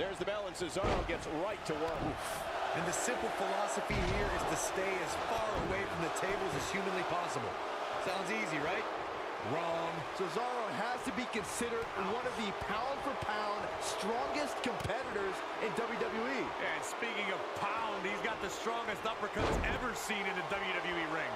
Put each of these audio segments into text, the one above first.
There's the bell, and Cesaro gets right to work. And the simple philosophy here is to stay as far away from the tables as humanly possible. Sounds easy, right? Wrong. Cesaro has to be considered one of the pound-for-pound strongest competitors in WWE. And speaking of pound, he's got the strongest uppercuts ever seen in a WWE ring.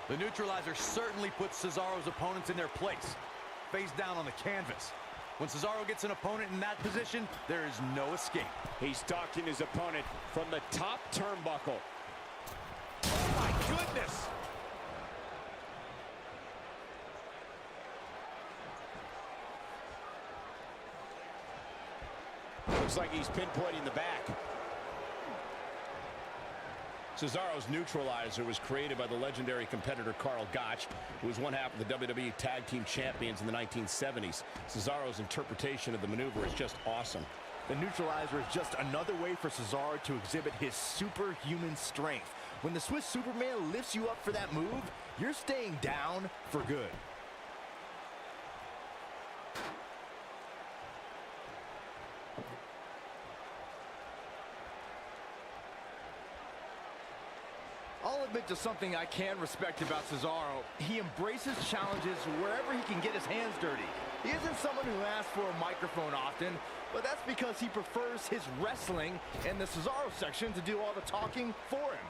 The neutralizer certainly puts Cesaro's opponents in their place, face down on the canvas. When Cesaro gets an opponent in that position, there is no escape. He's stalking his opponent from the top turnbuckle. Oh my goodness! Looks like he's pinpointing the back. Cesaro's neutralizer was created by the legendary competitor Karl Gotch, who was one half of the WWE Tag Team Champions in the 1970s. Cesaro's interpretation of the maneuver is just awesome. The neutralizer is just another way for Cesaro to exhibit his superhuman strength. When the Swiss Superman lifts you up for that move, you're staying down for good. I'll admit to something I can respect about Cesaro. He embraces challenges wherever he can get his hands dirty. He isn't someone who asks for a microphone often, but that's because he prefers his wrestling and the Cesaro section to do all the talking for him.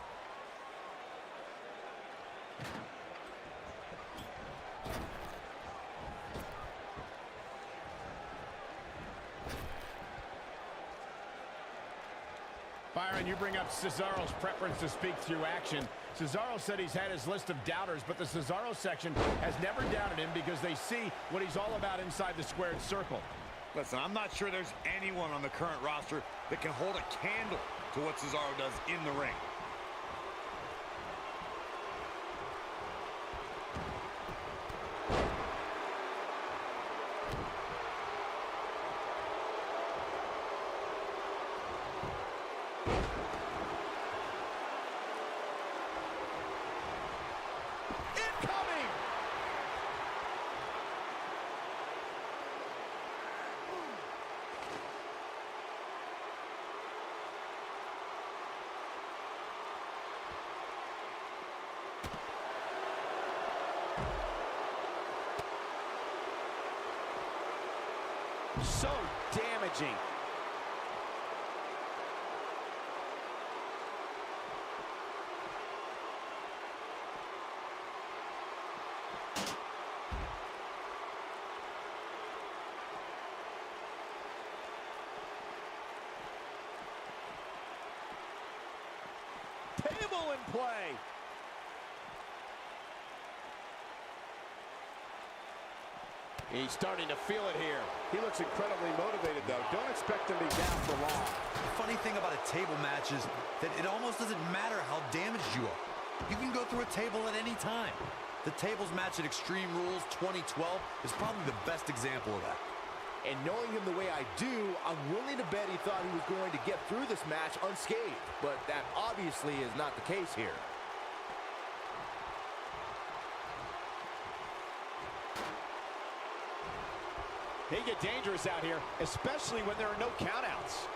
Byron, you bring up Cesaro's preference to speak through action. Cesaro said he's had his list of doubters, but the Cesaro section has never doubted him because they see what he's all about inside the squared circle. Listen, I'm not sure there's anyone on the current roster that can hold a candle to what Cesaro does in the ring. So damaging. Table in play. He's starting to feel it here. He looks incredibly motivated, though. Don't expect him to be down for long. The funny thing about a table match is that it almost doesn't matter how damaged you are. You can go through a table at any time. The tables match at Extreme Rules 2012 is probably the best example of that. And knowing him the way I do, I'm willing to bet he thought he was going to get through this match unscathed. But that obviously is not the case here. They get dangerous out here, especially when there are no countouts.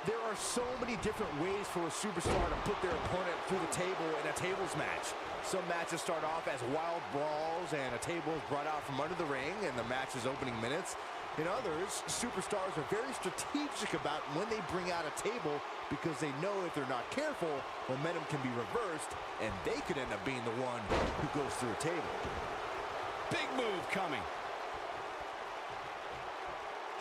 There are so many different ways for a superstar to put their opponent through the table in a tables match. Some matches start off as wild brawls and a table is brought out from under the ring in the match's opening minutes. In others, superstars are very strategic about when they bring out a table because they know if they're not careful, momentum can be reversed and they could end up being the one who goes through a table. Big move coming.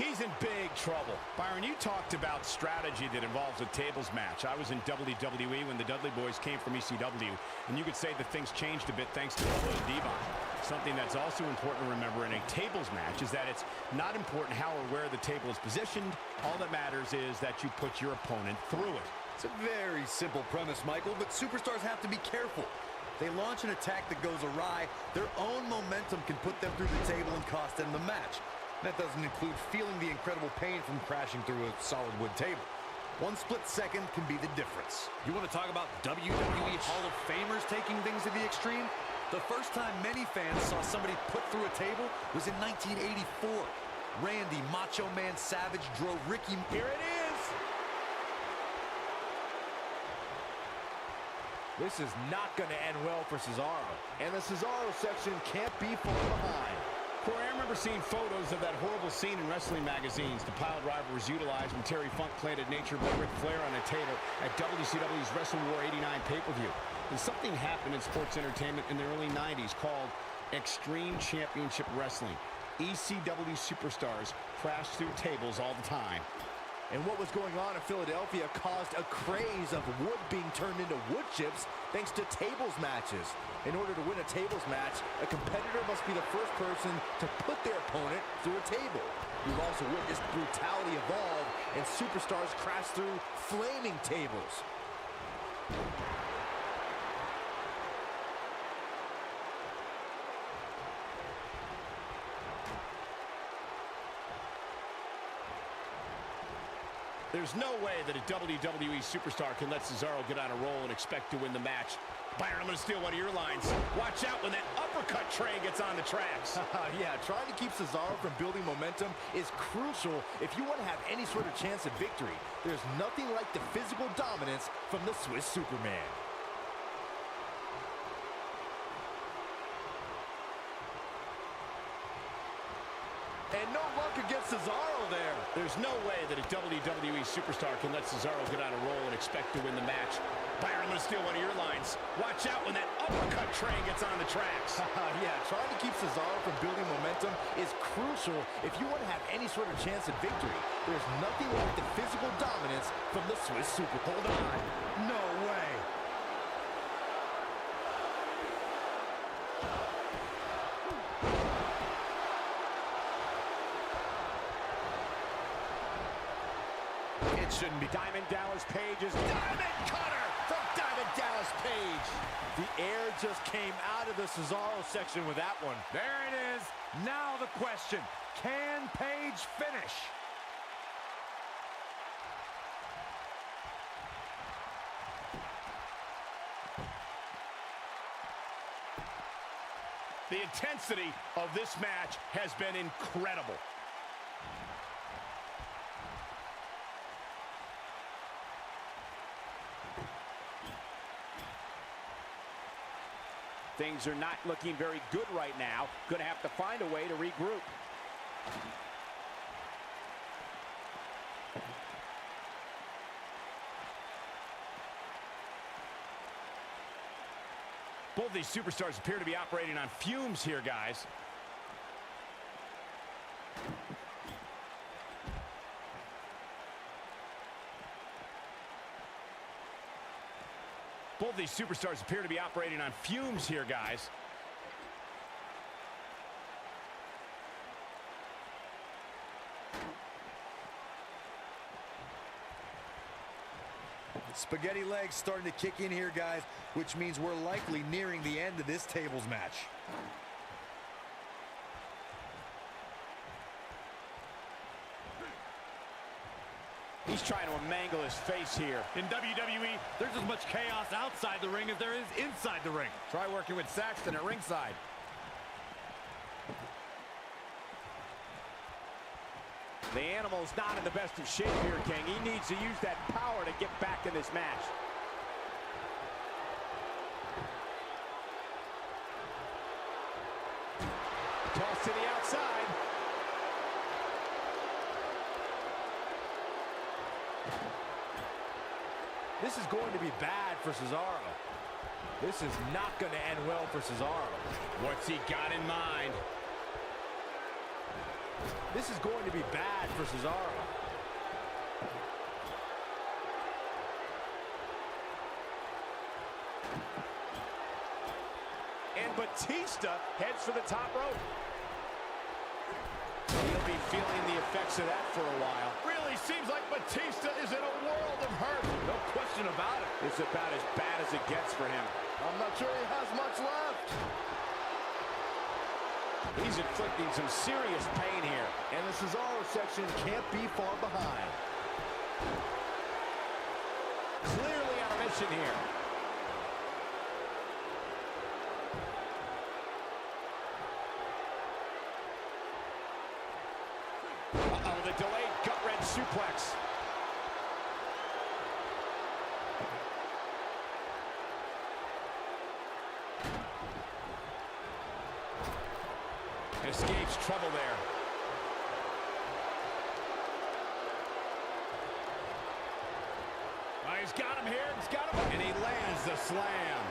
He's in big trouble. Byron, you talked about strategy that involves a tables match. I was in WWE when the Dudley Boys came from ECW, and you could say that things changed a bit thanks to Bubba and Devon. Something that's also important to remember in a tables match is that it's not important how or where the table is positioned. All that matters is that you put your opponent through it. It's a very simple premise, Michael, but superstars have to be careful. They launch an attack that goes awry, their own momentum can put them through the table and cost them the match. That doesn't include feeling the incredible pain from crashing through a solid wood table. One split second can be the difference. You want to talk about WWE Hall of Famers taking things to the extreme? The first time many fans saw somebody put through a table was in 1984. Randy Macho Man Savage drove Ricky... Here it is! This is not going to end well for Cesaro. And the Cesaro section can't be far behind. Corey, I remember seeing photos of that horrible scene in wrestling magazines. The piled driver was utilized when Terry Funk planted Nature Boy Ric Flair on a table at WCW's Wrestle War 89 pay-per-view. And something happened in sports entertainment in the early 90s called Extreme Championship Wrestling. ECW superstars crashed through tables all the time. And what was going on in Philadelphia caused a craze of wood being turned into wood chips thanks to tables matches. In order to win a tables match, a competitor must be the first person to put their opponent through a table. We've also witnessed brutality evolve and superstars crash through flaming tables. There's no way that a WWE superstar can let Cesaro get on a roll and expect to win the match. Byron, I'm going to steal one of your lines. Watch out when that uppercut train gets on the tracks. Yeah, trying to keep Cesaro from building momentum is crucial if you want to have any sort of chance at victory. There's nothing like the physical dominance from the Swiss Superman. And no luck against Cesaro there. There's no way that a WWE superstar can let Cesaro get on a roll and expect to win the match. Byron, I'm going to steal one of your lines. Watch out when that uppercut train gets on the tracks. Yeah, trying to keep Cesaro from building momentum is crucial if you want to have any sort of chance at victory. There's nothing like the physical dominance from the Swiss Superman. Hold on. No way. Shouldn't be. Diamond Dallas Page's Diamond Cutter from Diamond Dallas Page. The air just came out of the Cesaro section with that one. There it is. Now the question, can Page finish? The intensity of this match has been incredible. Things are not looking very good right now. Going to have to find a way to regroup. Both these superstars appear to be operating on fumes here, guys. Both these superstars appear to be operating on fumes here, guys. Spaghetti legs starting to kick in here, guys, which means we're likely nearing the end of this tables match. He's trying to mangle his face here. In WWE, there's as much chaos outside the ring as there is inside the ring. Try working with Saxton at ringside. The animal's not in the best of shape here, King. He needs to use that power to get back in this match. Toss to the outside. This is going to be bad for Cesaro. This is not going to end well for Cesaro. What's he got in mind? This is going to be bad for Cesaro. And Batista heads for the top rope. He'll be feeling the effects of that for a while. Really seems like Batista is in a world of hurt. No question about it. It's about as bad as it gets for him. I'm not sure he has much left. He's inflicting some serious pain here. And the Cesaro section can't be far behind. Clearly on a mission here. Uh-oh, the delayed gut-wrench suplex. Escapes trouble there. Oh, he's got him here. He's got him. And he lands the slam.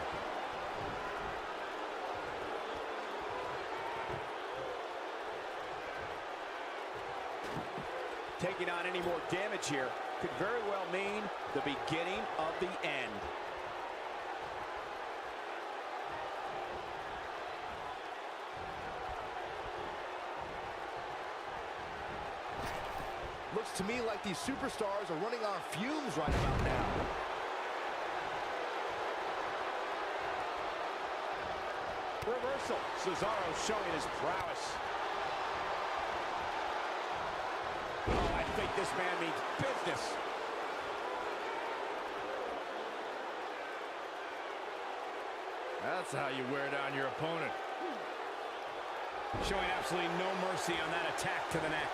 Taking on any more damage here could very well mean the beginning of the end. Looks to me like these superstars are running on fumes right about now. Reversal. Cesaro showing his prowess. Oh, I think this man means business. That's how you wear down your opponent. Showing absolutely no mercy on that attack to the neck.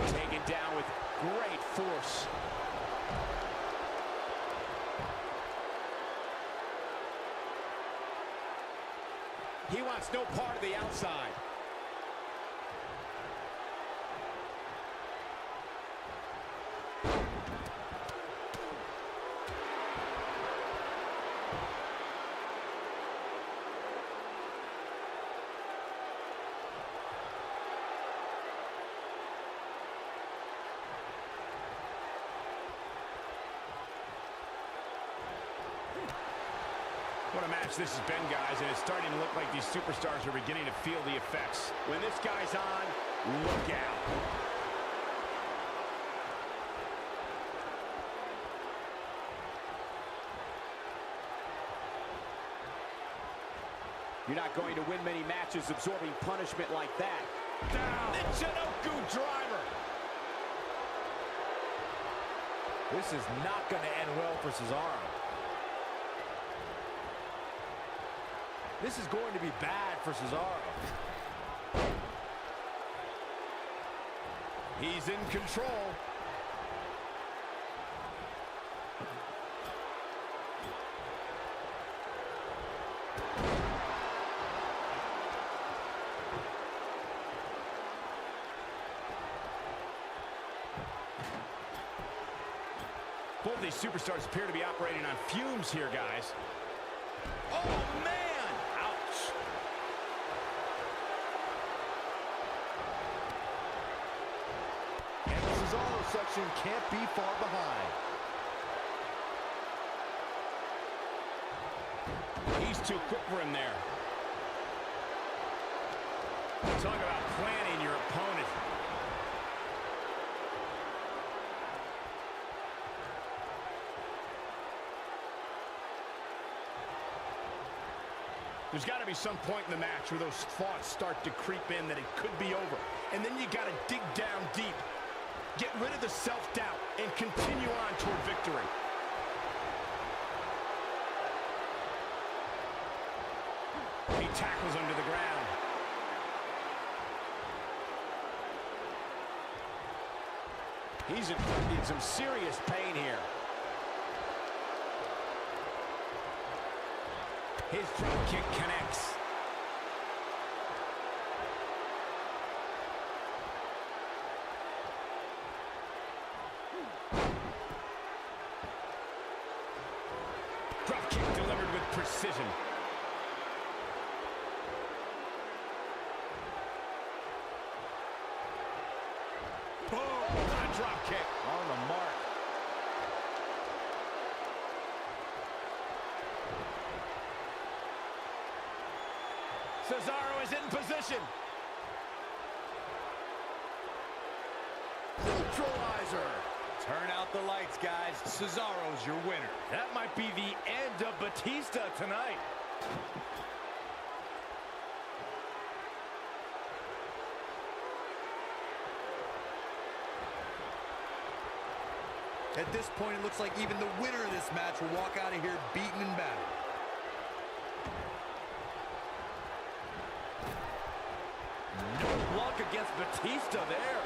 Taken down with great force. He wants no part of the outside. What a match this has been, guys, and it's starting to look like these superstars are beginning to feel the effects. When this guy's on, look out. You're not going to win many matches absorbing punishment like that. Down. Michinoku driver. This is not going to end well for Cesaro. This is going to be bad for Cesaro. He's in control. Both these superstars appear to be operating on fumes here, guys. Oh, man! Ouch! And the Cesaro section can't be far behind. He's too quick for him there. Talk about planning your opponent. There's got to be some point in the match where those thoughts start to creep in that it could be over. And then you got to dig down deep. Get rid of the self-doubt and continue on toward victory. He tackles him to the ground. He's inflicting some serious pain here. His drop kick connects. Drop kick delivered with decision. Boom! What a drop kick. On the mark. Cesaro is in position. Neutralizer. Turn out the lights, guys. Cesaro's your winner. That might be the end of Batista tonight. At this point, it looks like even the winner of this match will walk out of here beaten and battered. No luck against Batista there.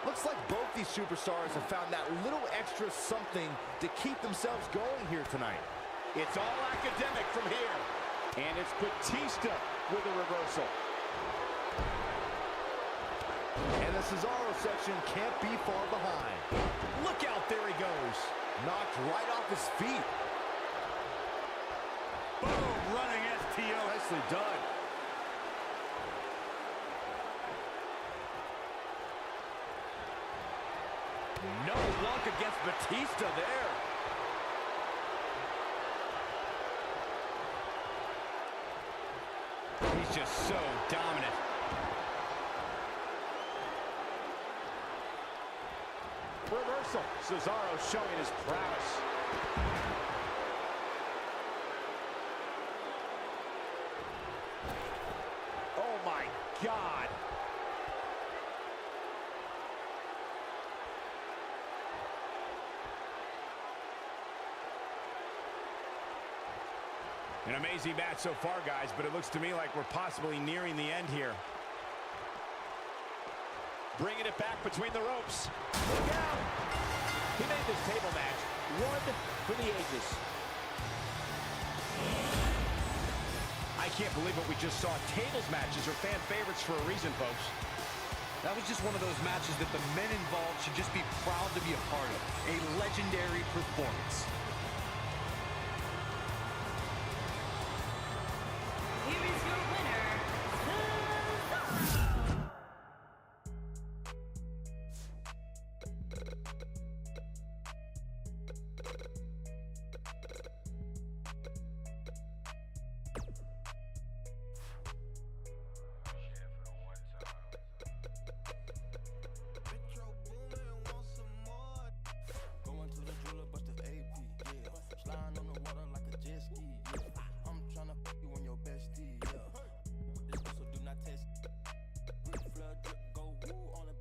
Looks like both these superstars have found that little extra something to keep themselves going here tonight. It's all academic from here. And it's Batista with a reversal. And the Cesaro section can't be far behind. Look out, there he goes. Knocked right off his feet. Boom, running STO. Nicely done. No luck against Batista there. He's just so dominant. Reversal. Cesaro showing his prowess. Oh my God. An amazing match so far, guys, but it looks to me like we're possibly nearing the end here. Bringing it back between the ropes. Look out! He made this table match one for the ages. I can't believe what we just saw. Tables matches are fan favorites for a reason, folks. That was just one of those matches that the men involved should just be proud to be a part of. A legendary performance. Here is your winner, Going to the jeweler, bust the AP, yeah. Sliding on the water like a jet ski, yeah. I'm tryna fuck you on your bestie, yeah. With this so do not test. Rick flood drip, go woo on a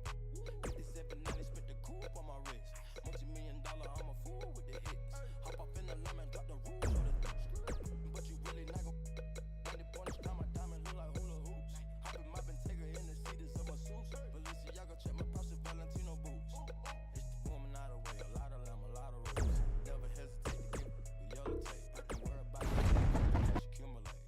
5790, spit the coupe on my wrist. Multi-million-dollar, I'm a fool with the hits. Hop off in the lemon, drop the rules on the but you really not gon' when the point is time, my diamond look like hula hoops. Hop in my Bentayga in the seats of my suits. Balenciaga, check my Prada Valentino boots. It's the woman out of way, a lot of lamb, a lot of roots. Never hesitate to give the yellow tape. I can worry about it, cash accumulate.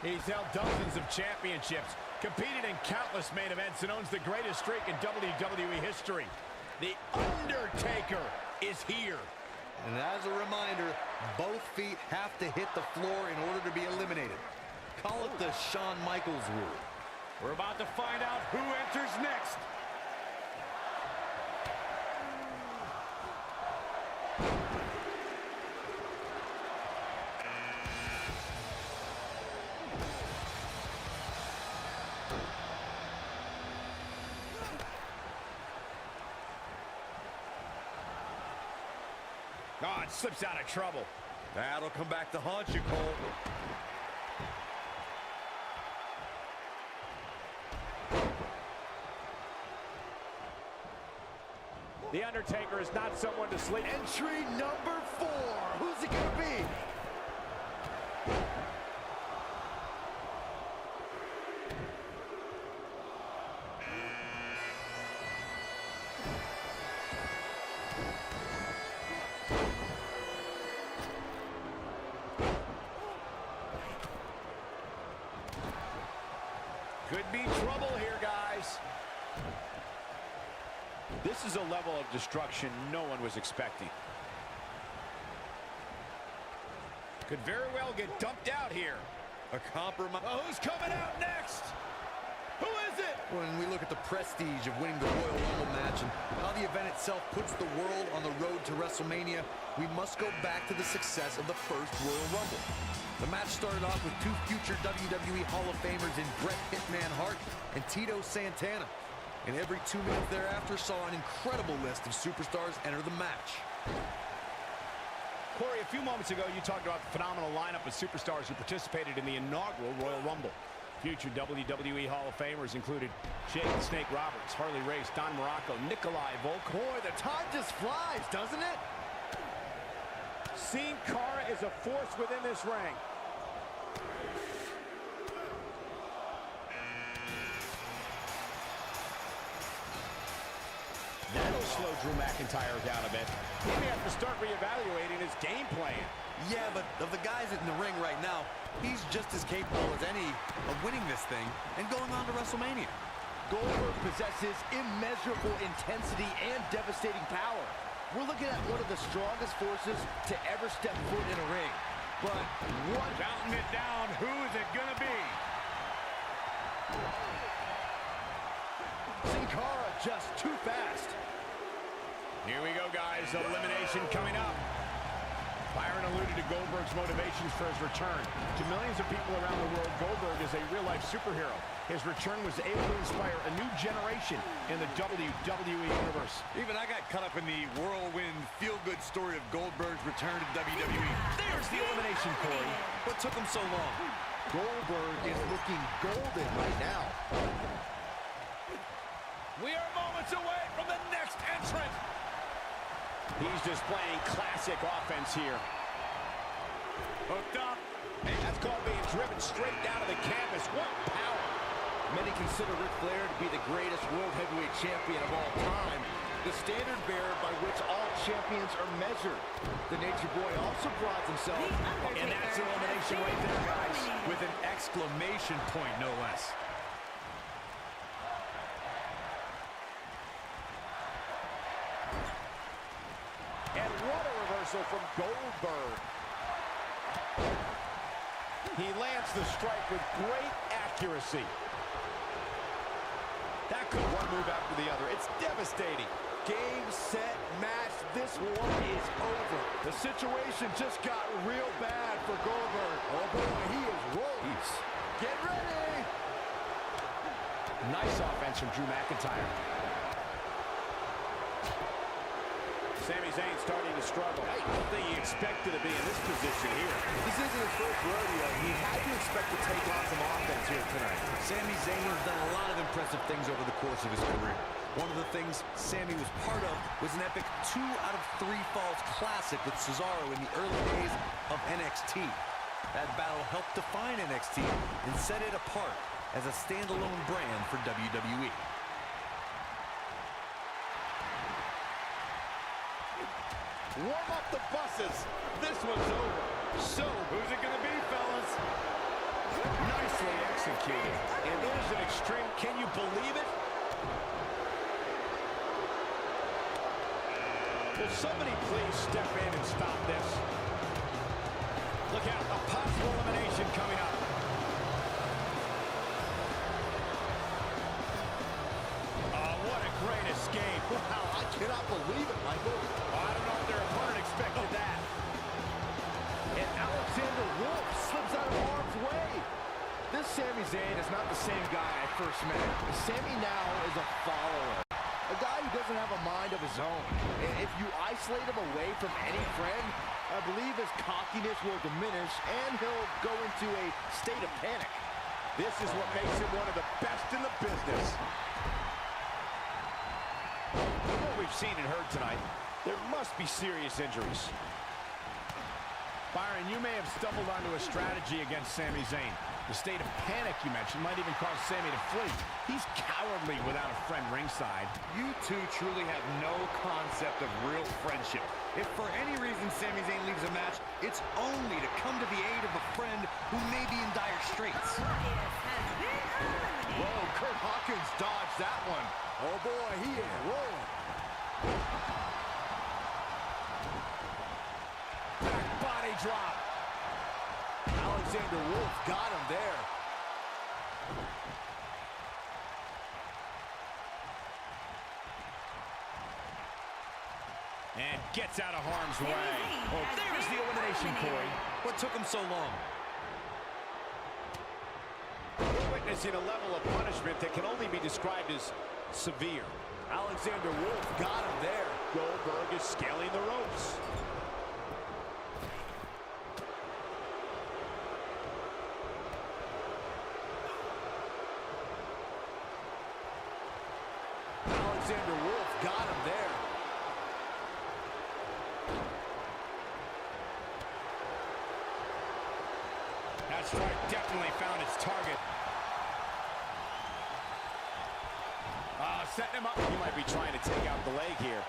He's held dozens of championships, competed in countless main events, and owns the greatest streak in WWE history. The Undertaker is here. And as a reminder, both feet have to hit the floor in order to be eliminated. Call it the Shawn Michaels rule. We're about to find out who enters next. Oh, it slips out of trouble. That'll come back to haunt you, Cole. The Undertaker is not someone to sleep. Entry number 4. Who's it gonna be? Could be trouble here, guys. This is a level of destruction no one was expecting. Could very well get dumped out here. A compromise. Oh, who's coming out next? Who is it? When we look at the prestige of winning the Royal Rumble match and how the event itself puts the world on the road to WrestleMania, we must go back to the success of the first Royal Rumble. The match started off with two future WWE Hall of Famers in Bret Hitman Hart and Tito Santana. And every 2 minutes thereafter saw an incredible list of superstars enter the match. Corey, a few moments ago, you talked about the phenomenal lineup of superstars who participated in the inaugural Royal Rumble. Future WWE Hall of Famers included Jake the Snake Roberts, Harley Race, Don Morocco, Nikolai Volk. Boy, the time just flies, doesn't it? Sin Cara is a force within this ring. That'll slow Drew McIntyre down a bit. He may have to start reevaluating his game plan. Yeah, but of the guys in the ring right now, he's just as capable as any of winning this thing and going on to WrestleMania. Goldberg possesses immeasurable intensity and devastating power. We're looking at one of the strongest forces to ever step foot in a ring. But what? Counting it down. Who is it going to be? Sin Cara just too fast. Here we go, guys. Elimination coming up. Byron alluded to Goldberg's motivations for his return. To millions of people around the world, Goldberg is a real-life superhero. His return was able to inspire a new generation in the WWE Universe. Even I got caught up in the whirlwind feel-good story of Goldberg's return to WWE. There's the elimination, Corey. What took him so long? Goldberg is looking golden right now. We are moments away from the next entrant. He's displaying classic offense here. Hooked up. Hey, that's called being driven straight down to the canvas. What power. Many consider Ric Flair to be the greatest world heavyweight champion of all time, the standard bearer by which all champions are measured. The Nature Boy also prides himself, and that's an elimination right there, guys. With an exclamation point, no less. And what a reversal from Goldberg. He lands the strike with great accuracy. That could one move after the other. It's devastating. game, set, match. This one is over. The situation just got real bad for Goldberg. Oh boy, he is rolling. Get ready. Nice offense from Drew McIntyre. Sami Zayn starting to struggle. I don't think he expected to be in this position here. This isn't his first rodeo. He had to expect to take on some offense here tonight. Sami Zayn has done a lot of impressive things over the course of his career. One of the things Sami was part of was an epic 2 out of 3 falls classic with Cesaro in the early days of NXT. That battle helped define NXT and set it apart as a standalone brand for WWE. Warm up the buses. This one's over. So, Who's it going to be, fellas? nicely executed. And there's an extreme. Can you believe it? Will somebody please step in and stop this? Look out, a possible elimination coming up. Oh, what a great escape. Wow, I cannot believe it, Michael. I don't know if their opponent expected that. And Alexander Wolf slips out of harm's way. This Sami Zayn is not the same guy I first met. Sami now is a follower. A guy who doesn't have a mind of his own. And if you isolate him away from any friend, I believe his cockiness will diminish and he'll go into a state of panic. This is what makes him one of the best in the business. From what we've seen and heard tonight, there must be serious injuries. Byron, you may have stumbled onto a strategy against Sami Zayn. The state of panic you mentioned might even cause Sami to flee. He's cowardly without a friend ringside. You two truly have no concept of real friendship. If for any reason Sami Zayn leaves a match, it's only to come to the aid of a friend who may be in dire straits. Elias has been eliminated. Well, Alexander Wolf got him there. And gets out of harm's way. Oh, there's the elimination, Corey. What took him so long? We're witnessing a level of punishment that can only be described as severe. Alexander Wolf got him there. Goldberg is scaling the ropes. Alexander Wolf got him there. That strike definitely found its target. Setting him up. He might be trying to take out the leg here.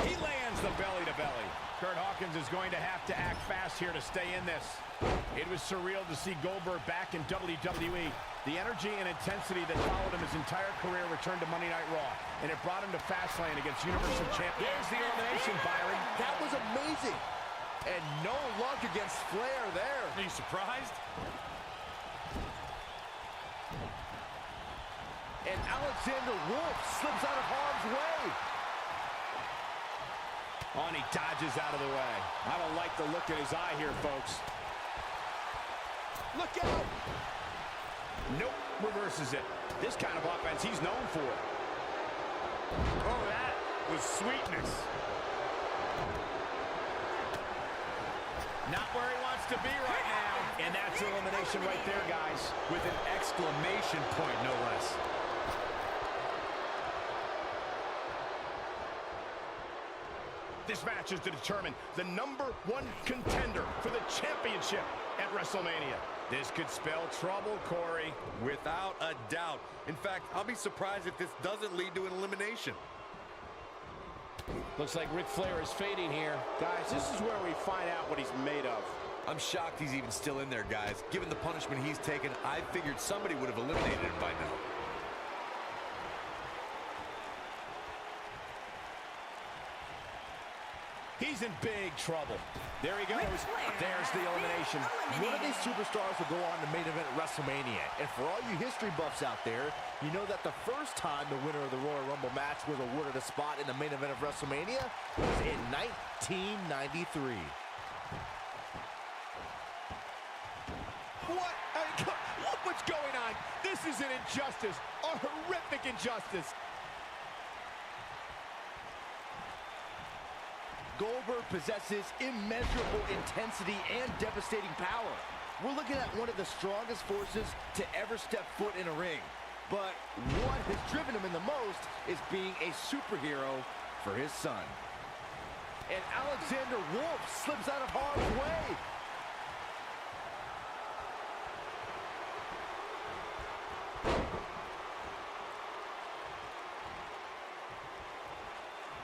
He lands the belly to belly. Kurt Hawkins is going to have to act fast here to stay in this. It was surreal to see Goldberg back in WWE. The energy and intensity that followed him his entire career returned to Monday Night Raw, and it brought him to Fastlane against Universal Champion. There's the elimination, Byron. That was amazing. And no luck against Flair there. Are you surprised? And Alexander Wolf slips out of harm's way. Oh, and he dodges out of the way. I don't like the look in his eye here, folks. Look out! Nope, reverses it. This kind of offense he's known for. Oh, that was sweetness. Not where he wants to be right now. And that's elimination right there, guys. With an exclamation point, no less. This match is to determine the #1 contender for the championship at WrestleMania. This could spell trouble, Corey. Without a doubt. In fact, I'll be surprised if this doesn't lead to an elimination. Looks like Ric Flair is fading here. Guys, this is where we find out what he's made of. I'm shocked he's even still in there, guys. Given the punishment he's taken, I figured somebody would have eliminated him by now. He's in big trouble. There he goes. There's the elimination. One of these superstars will go on to main event WrestleMania. And for all you history buffs out there, you know that the first time the winner of the Royal Rumble match was awarded a spot in the main event of WrestleMania was in 1993. What? Look what's going on. This is an injustice, a horrific injustice. Goldberg possesses immeasurable intensity and devastating power. We're looking at one of the strongest forces to ever step foot in a ring. But what has driven him in the most is being a superhero for his son. And Alexander Wolf slips out of harm's way.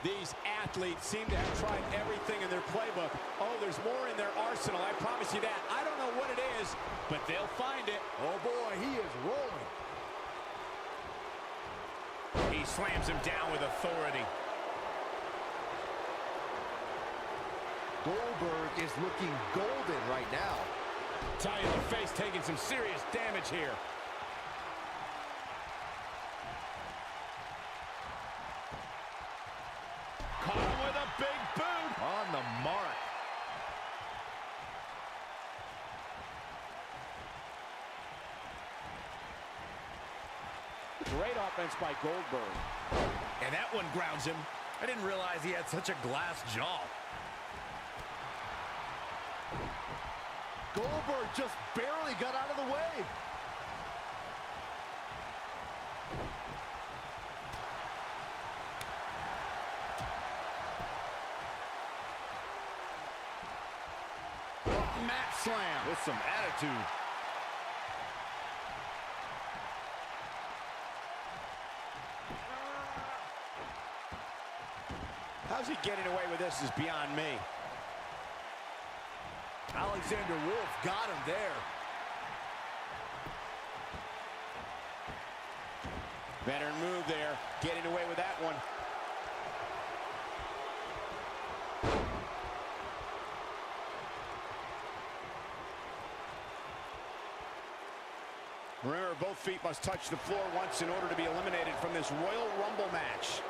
These athletes seem to have tried everything in their playbook. Oh, there's more in their arsenal, I promise you that. I don't know what it is, but they'll find it. Oh boy, he is rolling. He slams him down with authority. Goldberg is looking golden right now. Tie in the face, taking some serious damage here. Caught him with a big boot. On the mark. Great offense by Goldberg. And that one grounds him. I didn't realize he had such a glass jaw. Goldberg just barely got out of the way. Mat slam. With some attitude. How's he getting away with this is beyond me. Alexander Wolf got him there. Veteran move there, getting away with that one. Remember, both feet must touch the floor once in order to be eliminated from this Royal Rumble match.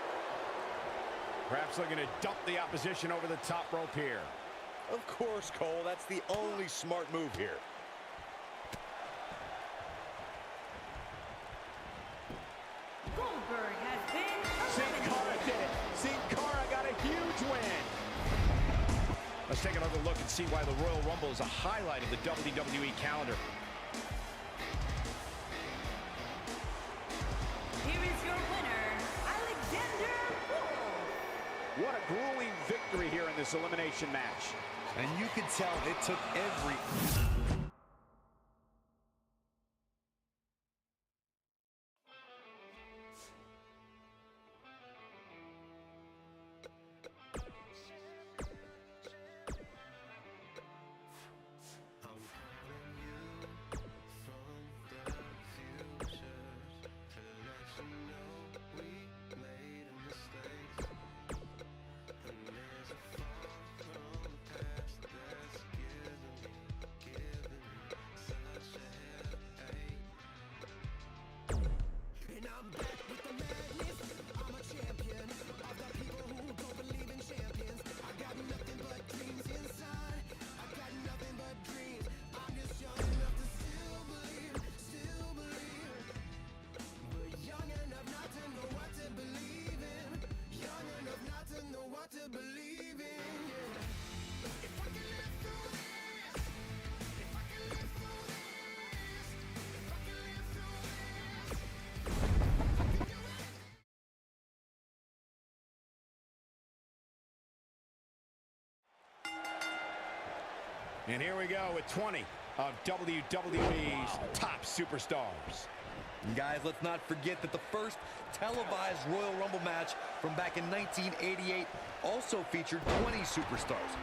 Perhaps looking to dump the opposition over the top rope here. Of course, Cole. That's the only smart move here. Goldberg has been Sin eliminated. Cara did it. Sin Cara got a huge win. Let's take another look and see why the Royal Rumble is a highlight of the WWE calendar. Here is your winner, Alexander Wolf. What a grueling victory here in this elimination match. And you could tell it took every... And here we go with 20 of WWE's top superstars. And guys, let's not forget that the first televised Royal Rumble match from back in 1988 also featured 20 superstars.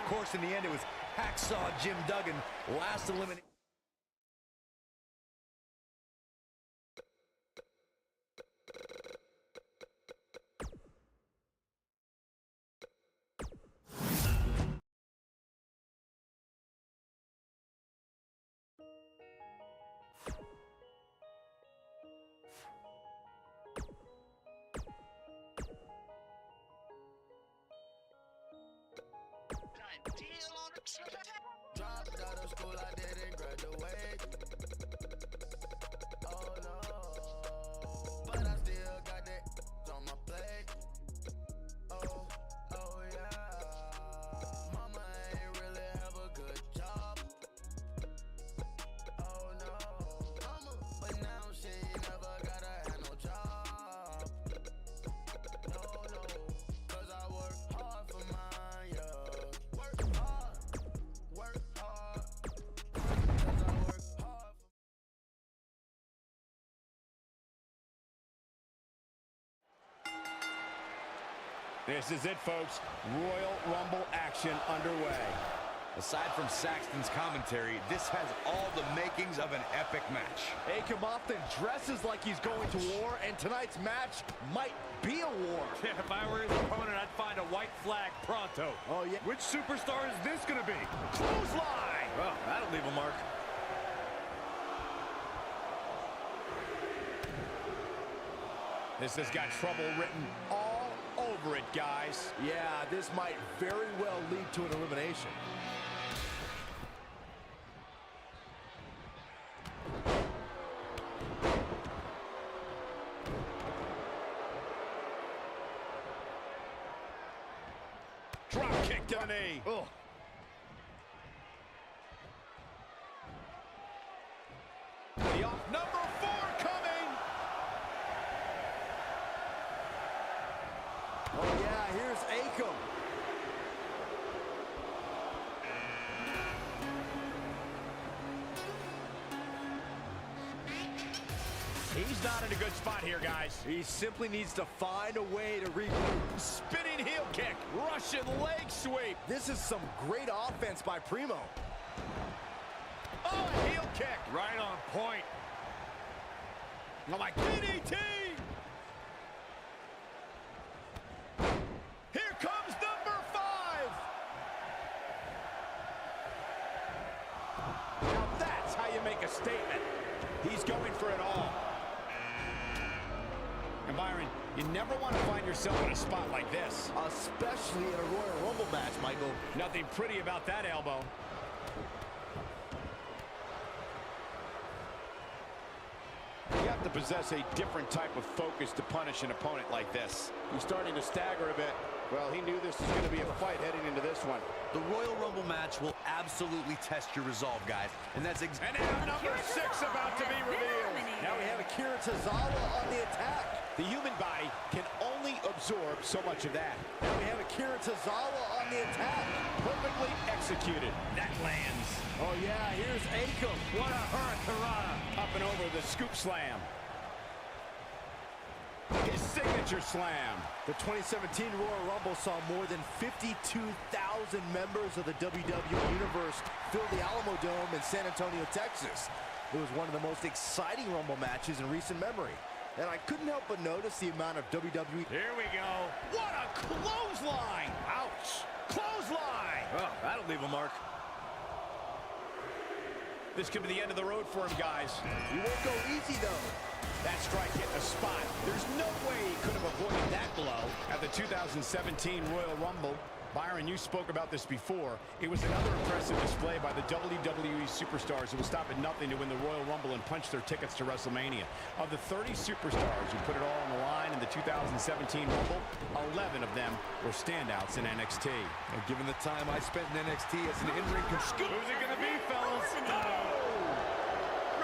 Of course, in the end, it was Hacksaw Jim Duggan, last eliminated. Dropped out of school, I didn't graduate. Oh no, but I still got that on my plate. Oh yeah. Mama ain't really have a good job. Oh no, but now she never gotta have no job. No, 'cause I work hard for mine, yeah. Work hard, work hard. 'Cause I work hard for This is it, folks. Royal Rumble action underway. Aside from Saxton's commentary, this has all the makings of an epic match. Akam often dresses like he's going to war, and tonight's match might be a war. If I were his opponent, I'd find a white flag pronto. Oh, yeah. Which superstar is this going to be? Clothesline! Well, that'll leave a mark. This has got trouble written all over it, guys. Yeah, this might very well lead to an elimination. Drop kick to the knee. Oh. Number 4 coming. Oh, yeah, here's Akam. He's not in a good spot here, guys. He simply needs to find a way to regroup. Spinning heel kick. Russian leg sweep. This is some great offense by Primo. Oh, a heel kick. Right on point. Oh, my DDT. Here comes number 5. Now that's how you make a statement. He's going for it all. And Byron, you never want to find yourself in a spot like this. Especially in a Royal Rumble match, Michael. Nothing pretty about that elbow. You have to possess a different type of focus to punish an opponent like this. He's starting to stagger a bit. Well, he knew this was going to be a fight heading into this one. The Royal Rumble match will absolutely test your resolve, guys. And that's exactly... And now number 6 about to be revealed. Now we have Akira Tozawa on the attack. The human body can only absorb so much of that. Now we have Akira Tozawa on the attack. Perfectly executed. That lands. Oh, yeah, here's Akam. What a hurricanrana. Up and over the scoop slam. His signature slam. The 2017 Royal Rumble saw more than 52,000 members of the WWE Universe fill the Alamo Dome in San Antonio, Texas. It was one of the most exciting Rumble matches in recent memory. And I couldn't help but notice the amount of WWE... Here we go. What a clothesline. Ouch. Clothesline. Oh, that'll leave a mark. This could be the end of the road for him, guys. He won't go easy, though. That strike hit the spot. There's no way he could have avoided that blow. At the 2017 Royal Rumble, Byron, you spoke about this before. It was another impressive display by the WWE superstars who would stop at nothing to win the Royal Rumble and punch their tickets to WrestleMania. Of the 30 superstars who put it all on the line in the 2017 Rumble, 11 of them were standouts in NXT. And given the time I spent in NXT as an in-ring consultant, who's it going to be, fellas?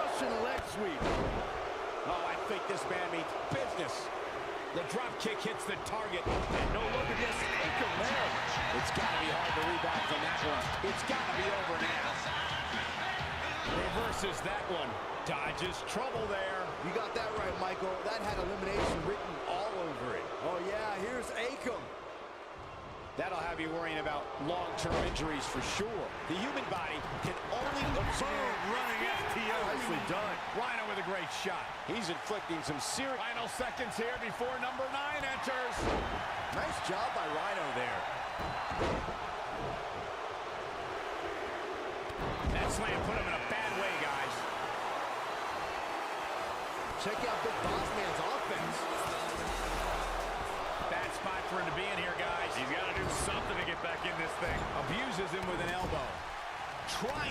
Russian leg sweep. Oh, I think this man means business. The drop kick hits the target. And no look at this. Akam there. It's got to be hard to rebound from that one. It's got to be over now. Reverses that one. Dodges trouble there. You got that right, Michael. That had elimination written all over it. Oh, yeah, here's Akam. That'll have you worrying about long-term injuries for sure. The human body can only absorb running FTO. Nicely done. Rhino with a great shot. He's inflicting some serious... Final seconds here before number 9 enters. Nice job by Rhino there. That slam put him in a bad way, guys. Check out Big Boss Man's offense. Bad spot for him to be in here, guys. He's got to do something to get back in this thing. Abuses him with an elbow. Trying